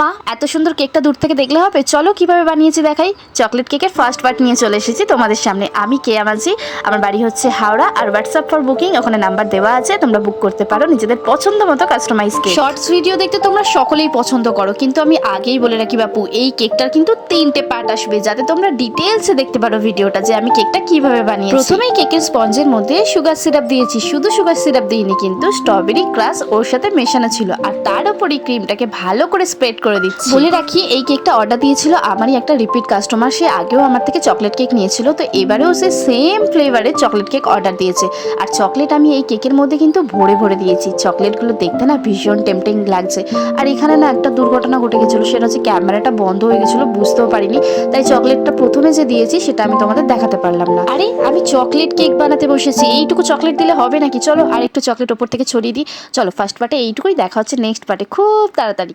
মা এত সুন্দর কেকটা দূর থেকে দেখলে হবে, চলো কিভাবে বানিয়েছি দেখাই। চকলেট কেকের ফার্স্ট পার্ট নিয়ে চলে এসেছি তোমাদের সামনে। আমি কেয়া মাঝি, আমার বাড়ি হচ্ছে হাওড়া। আর হোয়াটসঅ্যাপ ফর বুকিং, ওখানে নাম্বার দেওয়া আছে, তোমরা বুক করতে পারো নিজেদের পছন্দ মতো কাস্টমাইজ কেক। শর্টস ভিডিও দেখতে তোমরা সকলেই পছন্দ করো, কিন্তু আমি আগেই বলে রাখি বাপু, এই কেকটার কিন্তু 3টে পার্ট আসবে, যাতে তোমরা ডিটেলসে দেখতে পারো ভিডিওটা যে আমি কেকটা কিভাবে বানিয়েছি। প্রথমেই কেকের স্পঞ্জের মধ্যে সুগার সিরাপ দিয়েছি, শুধু সুগার সিরাপ দিইনি কিন্তু স্ট্রবেরি ক্রাশ ওর সাথে মেশানো ছিল, আর তার উপর এই ক্রিমটাকে ভালো করে স্প্রেড করে দিচ্ছি। বলে রাখি এই কেকটা অর্ডার দিয়েছিল আমারই একটা রিপিট কাস্টমার, সে আগেও আমার থেকে চকলেট কেক নিয়েছিল, তো এবারেও সে সেম ফ্লেভারের চকলেট কেক অর্ডার দিয়েছে। আর চকলেট আমি এই কেকের মধ্যে কিন্তু ভরে ভরে দিয়েছি। চকলেটগুলো দেখতে না ভীষণ টেম্পটিং লাগছে। আর এখানে না একটা দুর্ঘটনা ঘটে গেছিলো, সেটা হচ্ছে ক্যামেরাটা বন্ধ হয়ে গেছিলো, বুঝতেও পারিনি, তাই চকলেটটা প্রথমে যে দিয়েছি সেটা আমি তোমাদের দেখাতে পারলাম না। আরে আমি চকলেট কেক বানাতে বসেছি, এইটুকু চকলেট দিলে হবে নাকি? চলো আর একটু চকলেট ওপর থেকে ছড়িয়ে দিই। চলো ফার্স্ট পার্টে এইটুকুই, দেখা হচ্ছে নেক্সট পার্টে খুব তাড়াতাড়ি।